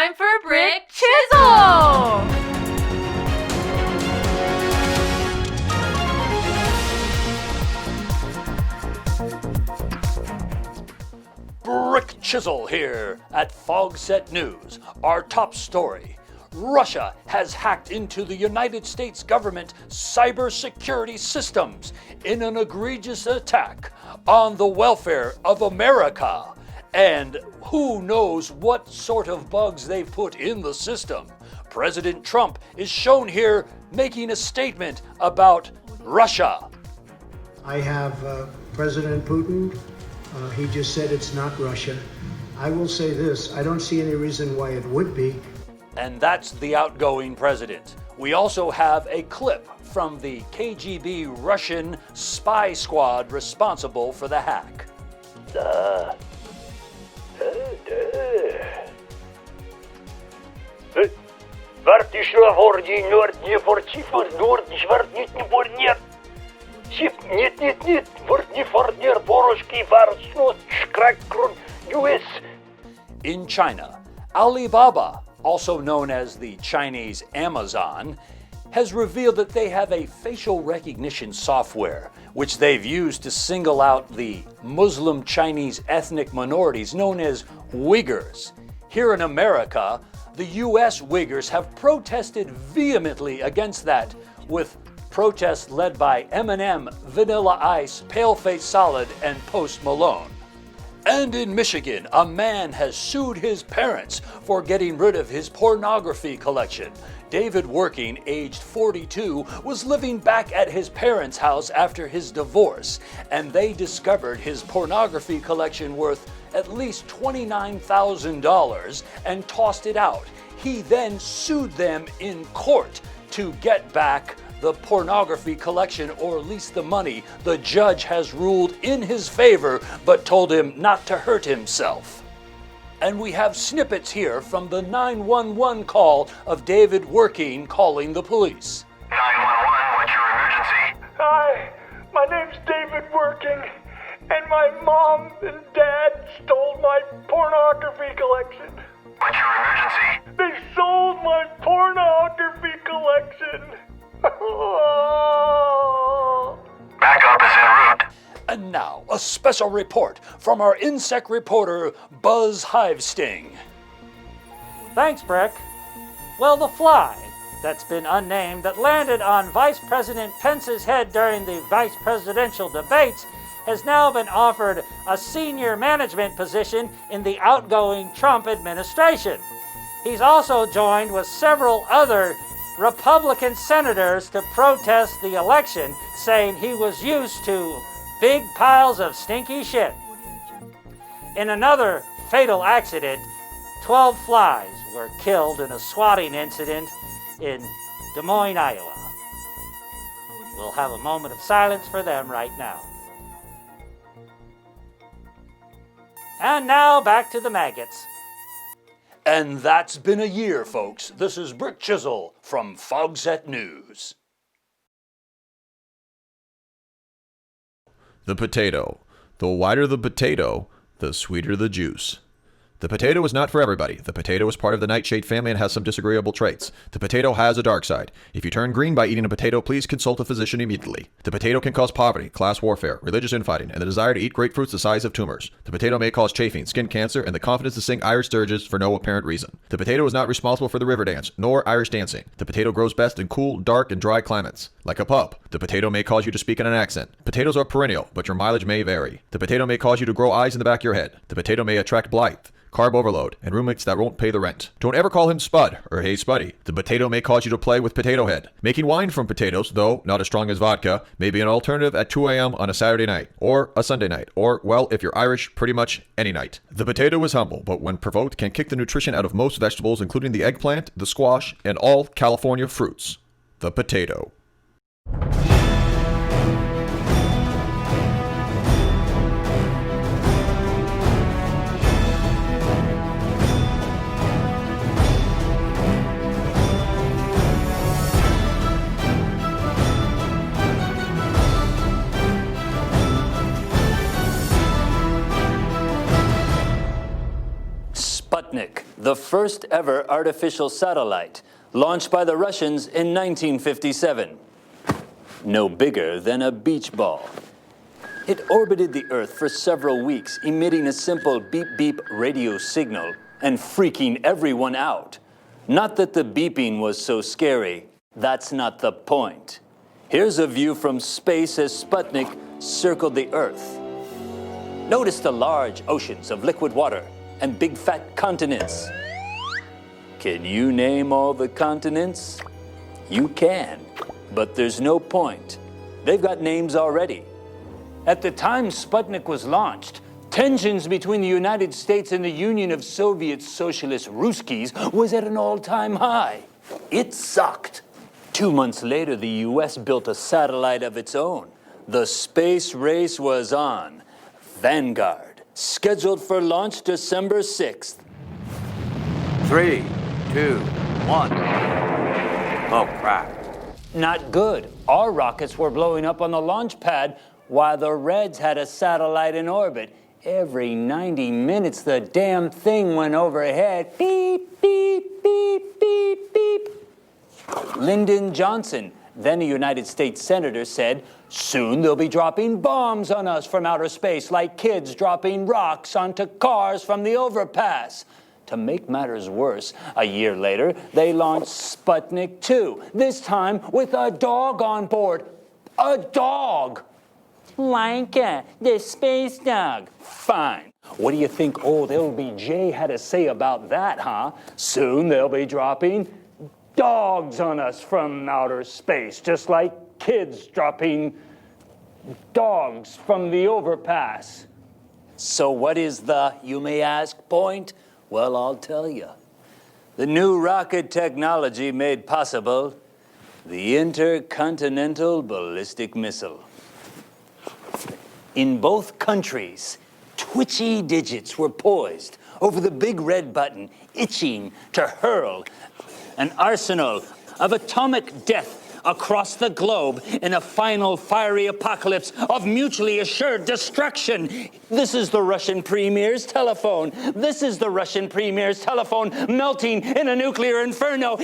time for Brick Chisel! Brick Chisel here at Fogset News. Our top story. Russia has hacked into the United States government cybersecurity systems in an egregious attack on the welfare of America. And who knows what sort of bugs they've put in the system. President Trump is shown here making a statement about Russia. I have President Putin. He just said it's not Russia. I will say this, I don't see any reason why it would be. And that's the outgoing president. We also have a clip from the KGB Russian spy squad responsible for the hack. In China, Alibaba, also known as the Chinese Amazon, has revealed that they have a facial recognition software which they've used to single out the Muslim Chinese ethnic minorities known as Uyghurs. Here in America, the U.S. Uyghurs have protested vehemently against that, with protests led by Eminem, Vanilla Ice, Paleface Solid, and Post Malone. And in Michigan, a man has sued his parents for getting rid of his pornography collection. David Working, aged 42, was living back at his parents' house after his divorce, and they discovered his pornography collection worth at least $29,000 and tossed it out. He then sued them in court to get back the pornography collection, or at least the money. The judge has ruled in his favor, but told him not to hurt himself. And we have snippets here from the 911 call of David Working calling the police. 911, what's your emergency? Hi, my name's David Working, and my mom and dad stole my pornography collection. What's your emergency? They sold my pornography collection. Backup is en route. And now, a special report from our insect reporter, Buzz Hivesting. Thanks, Brick. Well, the fly that's been unnamed that landed on Vice President Pence's head during the vice presidential debates has now been offered a senior management position in the outgoing Trump administration. He's also joined with several other Republican senators to protest the election, saying he was used to big piles of stinky shit. In another fatal accident, 12 flies were killed in a swatting incident in Des Moines, Iowa. We'll have a moment of silence for them right now. And now back to the maggots. And that's been a year, folks. This is Brick Chisel from Fogset News. The potato. The whiter the potato, the sweeter the juice. The potato is not for everybody. The potato is part of the nightshade family and has some disagreeable traits. The potato has a dark side. If you turn green by eating a potato, please consult a physician immediately. The potato can cause poverty, class warfare, religious infighting, and the desire to eat grapefruits the size of tumors. The potato may cause chafing, skin cancer, and the confidence to sing Irish dirges for no apparent reason. The potato is not responsible for the river dance, nor Irish dancing. The potato grows best in cool, dark, and dry climates. Like a pup, the potato may cause you to speak in an accent. Potatoes are perennial, but your mileage may vary. The potato may cause you to grow eyes in the back of your head. The potato may attract blight, carb overload, and roommates that won't pay the rent. Don't ever call him Spud or Hey Spuddy. The potato may cause you to play with potato head. Making wine from potatoes, though not as strong as vodka, may be an alternative at 2 a.m. on a Saturday night, or a Sunday night, or, well, if you're Irish, pretty much any night. The potato is humble, but when provoked can kick the nutrition out of most vegetables, including the eggplant, the squash, and all California fruits. The potato. Sputnik, the first ever artificial satellite, launched by the Russians in 1957. No bigger than a beach ball. It orbited the Earth for several weeks, emitting a simple beep-beep radio signal and freaking everyone out. Not that the beeping was so scary. That's not the point. Here's a view from space as Sputnik circled the Earth. Notice the large oceans of liquid water and big fat continents. Can you name all the continents? You can, but there's no point. They've got names already. At the time Sputnik was launched, tensions between the United States and the Union of Soviet Socialist Ruskies was at an all-time high. It sucked. 2 months later, the US built a satellite of its own. The space race was on. Vanguard, scheduled for launch December 6th. 3, 2, 1. Oh, crap. Not good. Our rockets were blowing up on the launch pad while the Reds had a satellite in orbit. Every 90 minutes, the damn thing went overhead. Beep, beep, beep, beep, beep. Lyndon Johnson, then a United States senator, said, "Soon they'll be dropping bombs on us from outer space like kids dropping rocks onto cars from the overpass." To make matters worse, a year later, they launched Sputnik 2, this time with a dog on board. A dog! Lanka, the space dog. Fine. What do you think old LBJ had to say about that, huh? Soon they'll be dropping dogs on us from outer space, just like kids dropping dogs from the overpass. So what is the, you may ask, point? Well, I'll tell you. The new rocket technology made possible the intercontinental ballistic missile. In both countries, twitchy digits were poised over the big red button, itching to hurl an arsenal of atomic death across the globe in a final fiery apocalypse of mutually assured destruction. This is the Russian premier's telephone. This is the Russian premier's telephone melting in a nuclear inferno.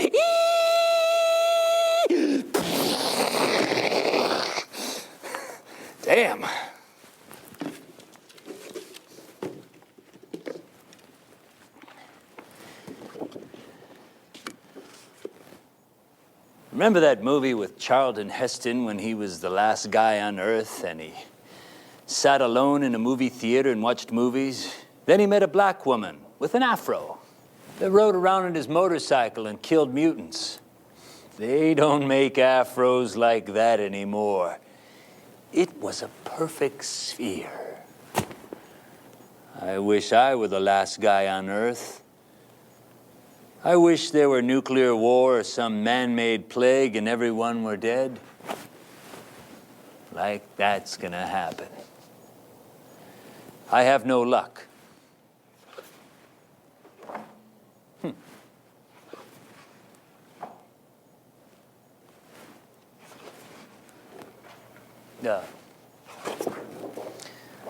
Damn. Remember that movie with Charlton Heston when he was the last guy on Earth and he sat alone in a movie theater and watched movies? Then he met a black woman with an afro that rode around on his motorcycle and killed mutants. They don't make afros like that anymore. It was a perfect sphere. I wish I were the last guy on Earth. I wish there were nuclear war or some man-made plague and everyone were dead. Like that's gonna happen. I have no luck.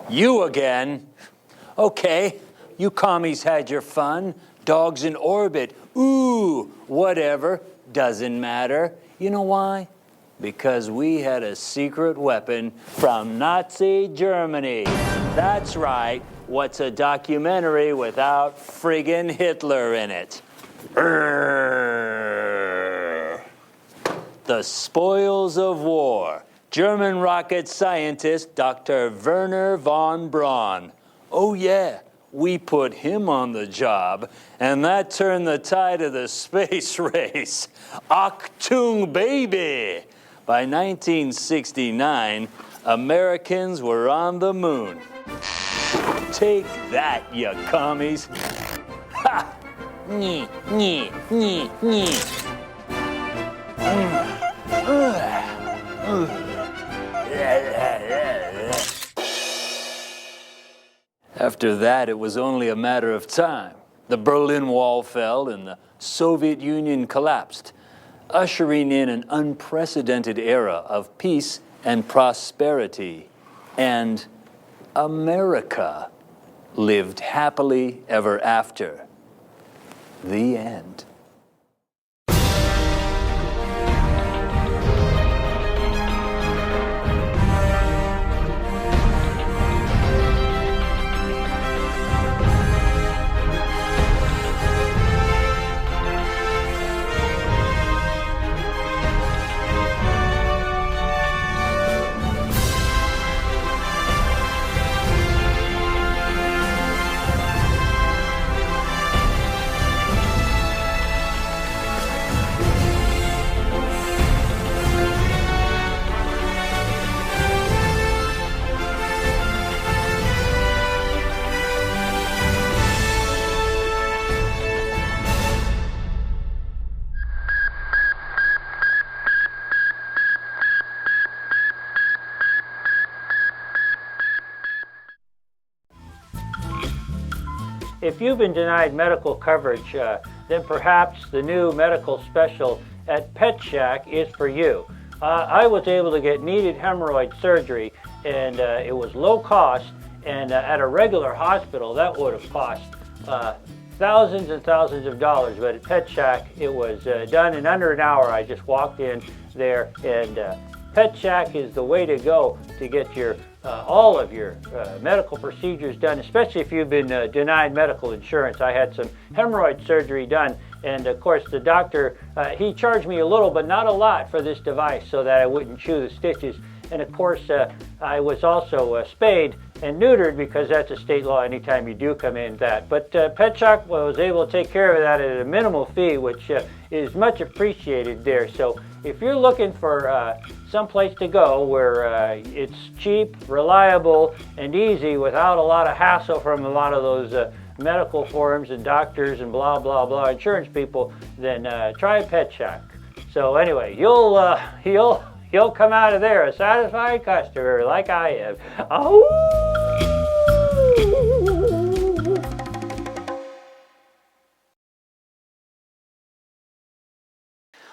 You again? Okay, you commies had your fun. Dogs in orbit. Ooh, whatever. Doesn't matter. You know why? Because we had a secret weapon from Nazi Germany. That's right. What's a documentary without friggin' Hitler in it? The Spoils of War. German rocket scientist Dr. Werner von Braun. Oh yeah, we put him on the job, and that turned the tide of the space race. Achtung, baby! By 1969, Americans were on the moon. Take that, you commies. Ha! Nyeh, nyeh, nyeh, nyeh. After that, it was only a matter of time. The Berlin Wall fell and the Soviet Union collapsed, ushering in an unprecedented era of peace and prosperity. And America lived happily ever after. The end. If you've been denied medical coverage, then perhaps the new medical special at Pet Shack is for you. I was able to get needed hemorrhoid surgery, and it was low cost, and at a regular hospital that would have cost thousands and thousands of dollars, but at Pet Shack it was done in under an hour. I just walked in there, and Pet Shack is the way to go to get your all of your medical procedures done, especially if you've been denied medical insurance. I had some hemorrhoid surgery done, and of course the doctor, he charged me a little but not a lot for this device so that I wouldn't chew the stitches. And of course I was also spayed and neutered, because that's a state law anytime you do come in that. But Pet Shop was able to take care of that at a minimal fee, which is much appreciated there. So if you're looking for someplace to go where it's cheap, reliable, and easy without a lot of hassle from a lot of those medical forms and doctors and blah, blah, blah insurance people, then try Pet Shack. So anyway, you'll come out of there a satisfied customer like I am. Oh!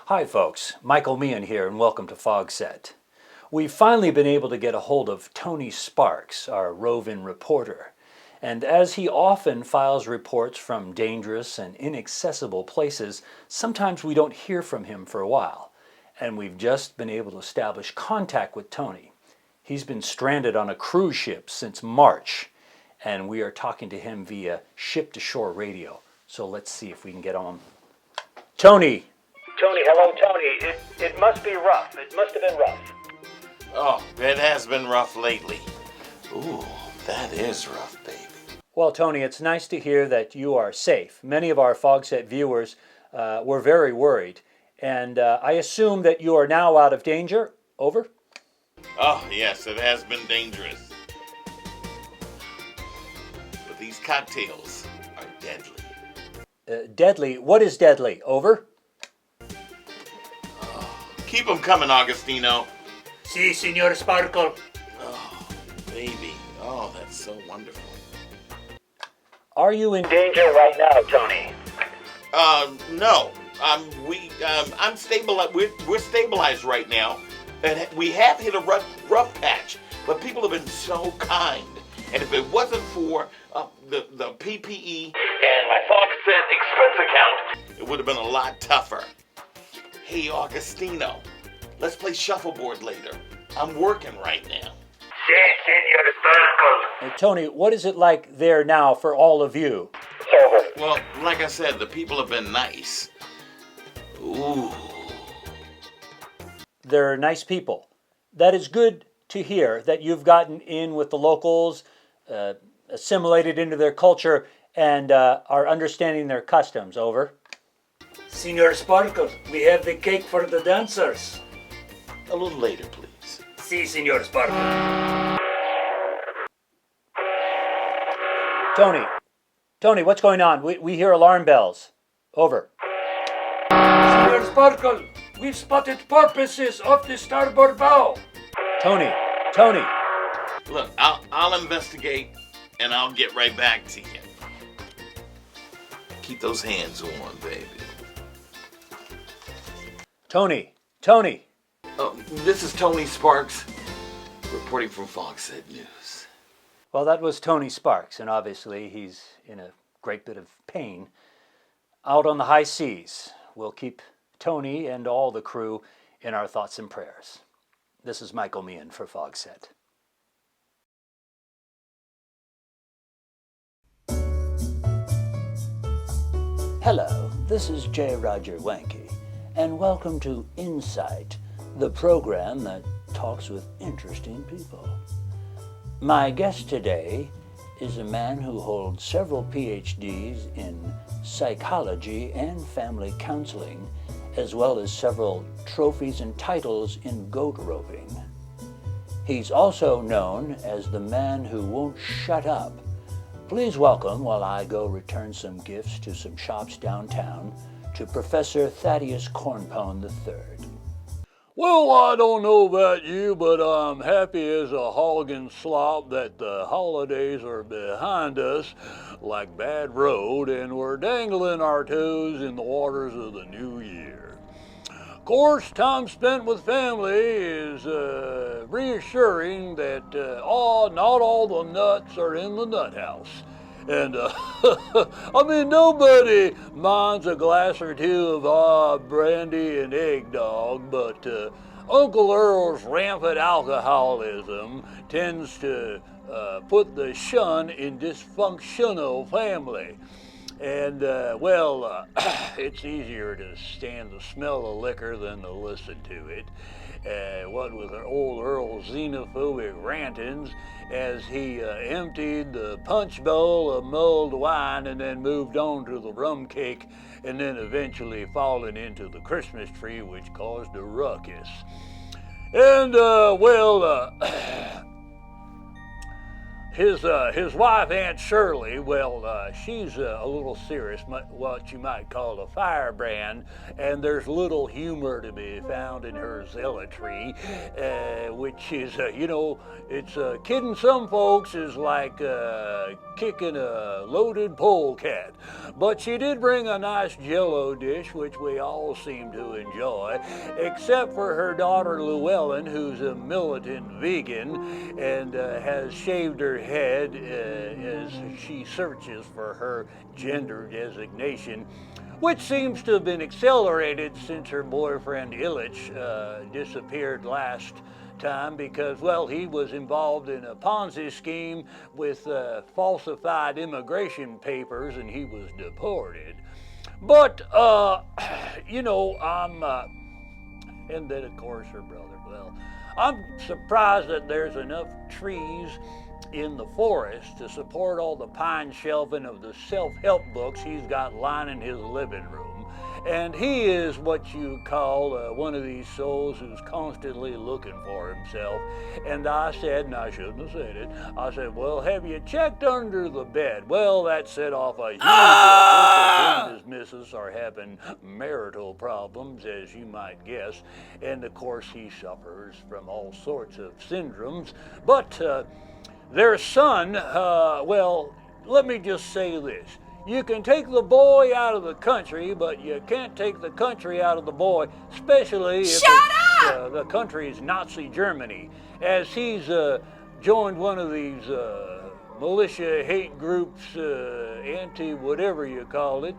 Hi folks, Michael Meehan here, and welcome to Fogset. We've finally been able to get a hold of Tony Sparks, our roving reporter. And as he often files reports from dangerous and inaccessible places, sometimes we don't hear from him for a while. And we've just been able to establish contact with Tony. He's been stranded on a cruise ship since March, and we are talking to him via ship-to-shore radio. So let's see if we can get on. Tony! Tony, hello, Tony. It must be rough. It must have been rough. Oh, it has been rough lately. Ooh, that is rough, baby. Well, Tony, it's nice to hear that you are safe. Many of our Fogset viewers were very worried, and I assume that you are now out of danger. Over? Oh, yes, it has been dangerous. But these cocktails are deadly. Deadly? What is deadly? Over? Keep them coming, Augustino. Si, Senor Sparkle. Oh, baby. Oh, that's so wonderful. Are you in danger right now, Tony? No. I'm stabilized. We're stabilized right now. And we have hit a rough patch, but people have been so kind. And if it wasn't for the PPE and my Fogset expense account, it would have been a lot tougher. Hey, Augustino, let's play shuffleboard later. I'm working right now. Tony, what is it like there now for all of you? Well, like I said, the people have been nice. Ooh. They're nice people. That is good to hear, that you've gotten in with the locals, assimilated into their culture, and are understanding their customs. Over. Senor Sparkle, we have the cake for the dancers. A little later, please. Si, Senor Sparkle. Tony, what's going on? We hear alarm bells. Over. Senor Sparkle, we've spotted porpoises off the starboard bow. Tony. Look, I'll investigate, and I'll get right back to you. Keep those hands on, baby. Tony. This is Tony Sparks, reporting from Fogset News. Well, that was Tony Sparks, and obviously he's in a great bit of pain. out on the high seas. We'll keep Tony and all the crew in our thoughts and prayers. This is Michael Meehan for Fogset. Hello, this is J. Roger Wanke, and welcome to Insight, the program that talks with interesting people. My guest today is a man who holds several PhDs in psychology and family counseling, as well as several trophies and titles in goat roping. He's also known as the man who won't shut up. Please welcome, while I go return some gifts to some shops downtown, to Professor Thaddeus Cornpone III. Well, I don't know about you, but I'm happy as a hog and slop that the holidays are behind us like bad road, and we're dangling our toes in the waters of the new year. Of course, time spent with family is reassuring that not all the nuts are in the nut house. And, I mean, nobody minds a glass or two of brandy and eggnog, but Uncle Earl's rampant alcoholism tends to put the shun in dysfunctional family. And, it's easier to stand the smell of liquor than to listen to it. What with old Earl's xenophobic rantings as he emptied the punch bowl of mulled wine and then moved on to the rum cake, and then eventually falling into the Christmas tree, which caused a ruckus. And, his wife, Aunt Shirley, she's a little serious, what you might call a firebrand, and there's little humor to be found in her zealotry, which is, it's kidding some folks is like kicking a loaded polecat. But she did bring a nice Jell-O dish, which we all seem to enjoy, except for her daughter Llewellyn, who's a militant vegan and has shaved her head as she searches for her gender designation, which seems to have been accelerated since her boyfriend Illich disappeared last time because, he was involved in a Ponzi scheme with falsified immigration papers and he was deported. But, and then of course her brother, I'm surprised that there's enough trees in the forest to support all the pine shelving of the self-help books he's got lining his living room. And he is what you call one of these souls who's constantly looking for himself. And I said, and I shouldn't have said it, I said, well, have you checked under the bed? Well, that set off a huge ruckus. He and his missus are having marital problems, as you might guess. And of course, he suffers from all sorts of syndromes. But their son, let me just say this. You can take the boy out of the country, but you can't take the country out of the boy, especially if the country is Nazi Germany, as he's joined one of these militia hate groups, anti-whatever you call it.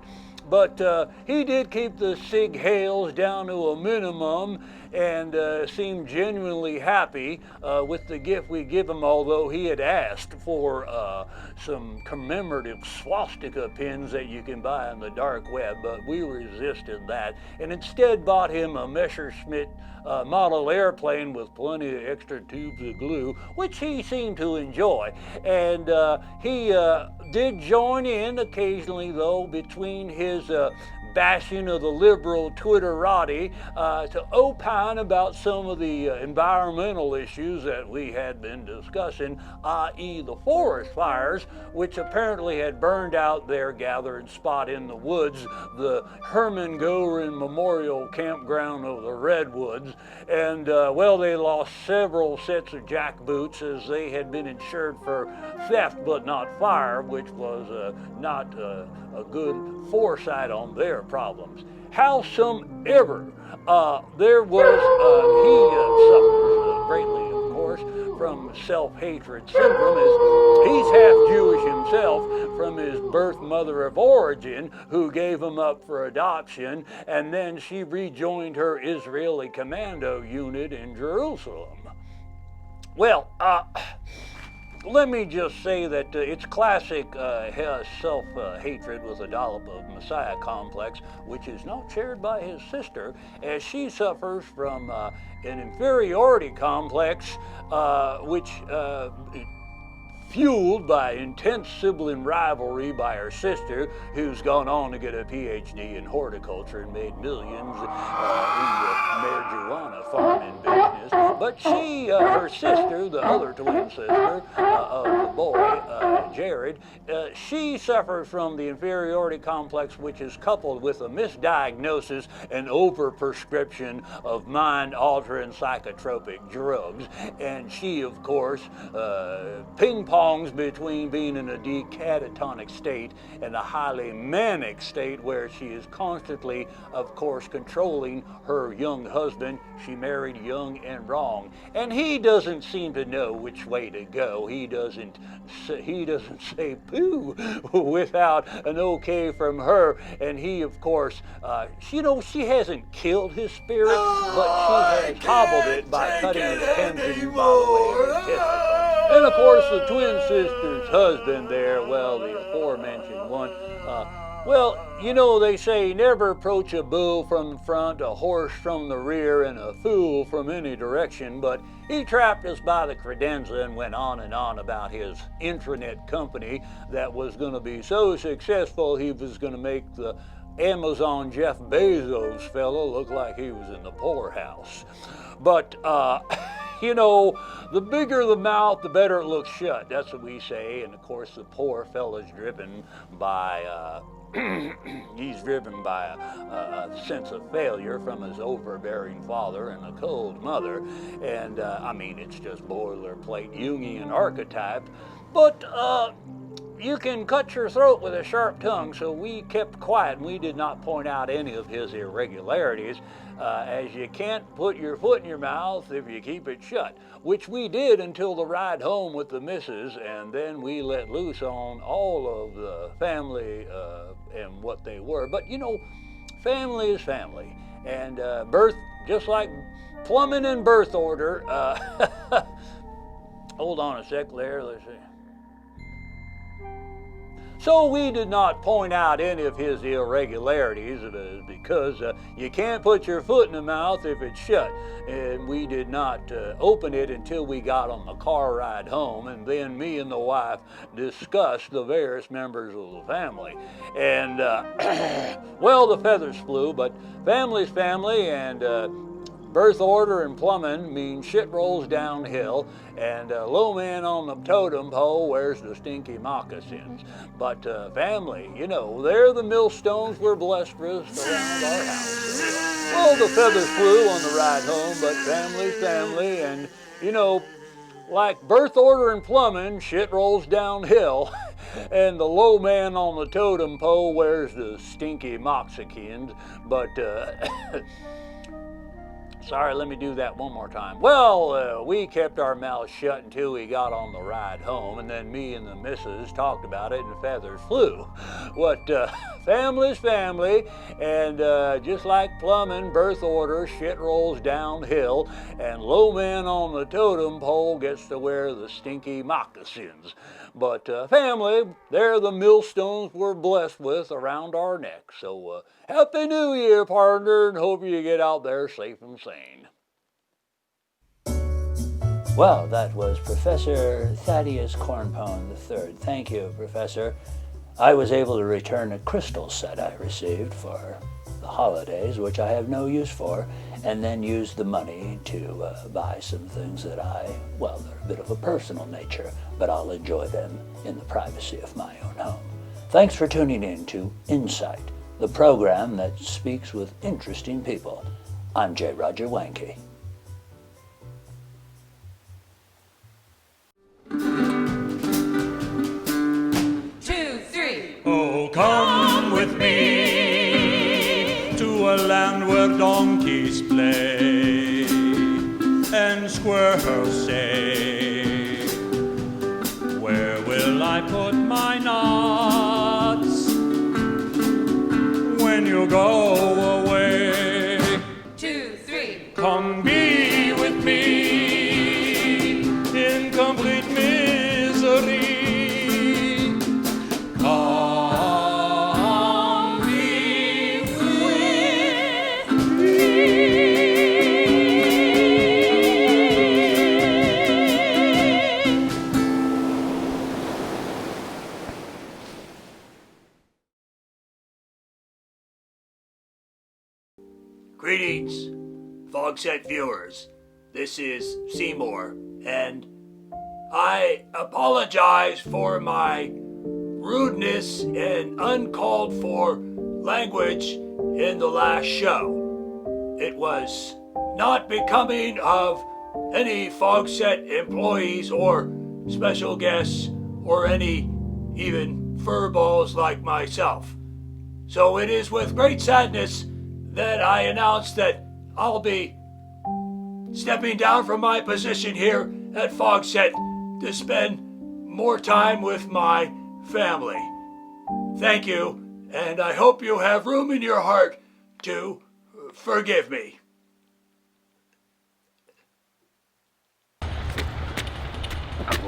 But he did keep the Sig Heils down to a minimum and seemed genuinely happy with the gift we give him, although he had asked for some commemorative swastika pins that you can buy on the dark web, but we resisted that and instead bought him a Messerschmitt model airplane with plenty of extra tubes of glue, which he seemed to enjoy. And he did join in occasionally, though, between his bashing of the liberal Twitterati to opine about some of the environmental issues that we had been discussing, i.e. the forest fires, which apparently had burned out their gathering spot in the woods, the Hermann Goering Memorial Campground of the Redwoods. And, they lost several sets of jackboots as they had been insured for theft but not fire, which was not a good foresight on their problems. Howsomever, there was, he suffers greatly, of course, from self-hatred syndrome is he's half Jewish himself from his birth mother of origin, who gave him up for adoption, and then she rejoined her Israeli commando unit in Jerusalem. Well, let me just say that it's classic self-hatred with a dollop of Messiah complex, which is not shared by his sister, as she suffers from an inferiority complex, which fueled by intense sibling rivalry by her sister, who's gone on to get a PhD in horticulture and made millions in the marijuana farming business. But she, her sister, the other twin sister of the boy, Jared, she suffers from the inferiority complex, which is coupled with a misdiagnosis and overprescription of mind-altering psychotropic drugs. And she, of course, ping-pongs between being in a decatatonic state and a highly manic state where she is constantly, of course, controlling her young husband. She married young and wrong, and he doesn't seem to know which way to go. He doesn't say poo without an okay from her, and he, of course, she hasn't killed his spirit, but she has hobbled it by cutting his tendons by the way of his testicles. And of course, the twin sister's husband there, well, the aforementioned one, well, you know, they say never approach a bull from the front, a horse from the rear, and a fool from any direction, but he trapped us by the credenza and went on and on about his intranet company that was going to be so successful he was going to make the Amazon Jeff Bezos fella look like he was in the poorhouse. But, you know, the bigger the mouth, the better it looks shut. That's what we say. And of course, the poor fella's driven by, he's driven by a sense of failure from his overbearing father and a cold mother. And I mean, it's just boilerplate Jungian archetype. But you can cut your throat with a sharp tongue, so we kept quiet and we did not point out any of his irregularities, as you can't put your foot in your mouth if you keep it shut, which we did until the ride home with the missus, and then we let loose on all of the family and what they were. But you know, family is family, and birth, just like plumbing and birth order, hold on a sec there, let's see. So we did not point out any of his irregularities because you can't put your foot in the mouth if it's shut. And we did not open it until we got on the car ride home, and then me and the wife discussed the various members of the family. And, well, the feathers flew, but family's family, and birth order and plumbing mean shit rolls downhill, and low man on the totem pole wears the stinky moccasins. But family, you know, they're the millstones we're blessed with around our house. Well, the feathers flew on the ride home, but family's family, and, you know, like birth order and plumbing, shit rolls downhill, and the low man on the totem pole wears the stinky moccasins. But, sorry, let me do that one more time. Well, we kept our mouths shut until we got on the ride home, and then me and the missus talked about it, and feathers flew. What, family's family, and just like plumbing, birth order, shit rolls downhill, and low man on the totem pole gets to wear the stinky moccasins. But family, they're the millstones we're blessed with around our necks. So Happy New Year, partner, and hope you get out there safe and sane. Well, that was Professor Thaddeus Cornpone III. Thank you, Professor. I was able to return a crystal set I received for the holidays, which I have no use for, and then used the money to buy some things that well, they're a bit of a personal nature, but I'll enjoy them in the privacy of my own home. Thanks for tuning in to Insight, the program that speaks with interesting people. I'm J. Roger Wanke. Oh, come with me to a land where donkeys play, and squirrels say, where will I put my nuts when you go away? 2, 3. Come be with me in complete misery. Come be with me. Greetings, Fogset viewers. This is Seymour, and I apologize for my rudeness and uncalled for language in the last show. It was not becoming of any Fogset employees or special guests or any even furballs like myself. So it is with great sadness that I announce that I'll be stepping down from my position here at Fogset to spend more time with my family. Thank you, and I hope you have room in your heart to forgive me.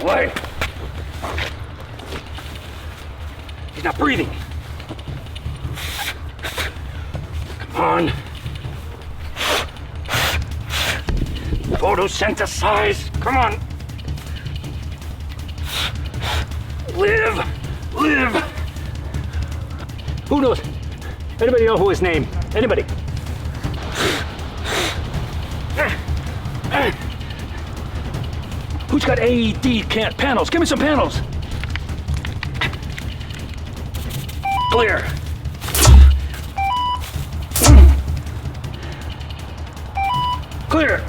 Boy! He's not breathing. Come on. Photosynthesize. Come on. Live. Who knows? Anybody know who his name? Anybody? Who's got AED panels? Give me some panels. Clear. Clear.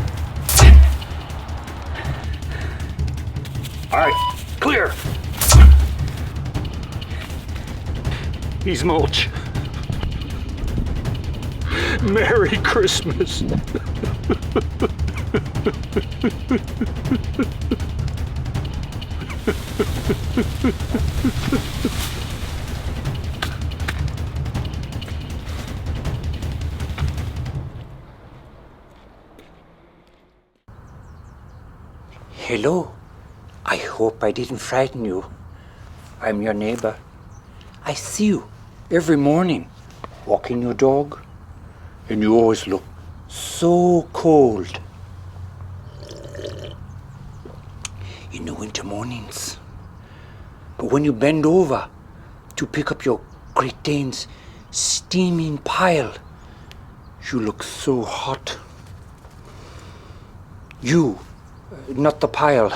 All right, clear. He's mulch. Merry Christmas. Hello. I hope I didn't frighten you. I'm your neighbor. I see you every morning walking your dog, and you always look so cold. In the winter mornings. But when you bend over to pick up your Great Dane's steaming pile, you look so hot. You, not the pile.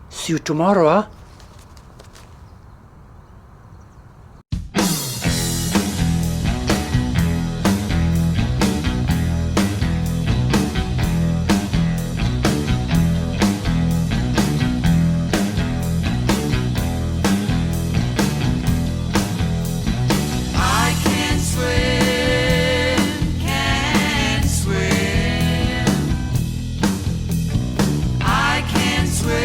See you tomorrow, huh? I can swim,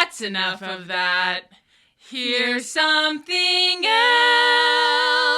That's enough of that. Here's something else.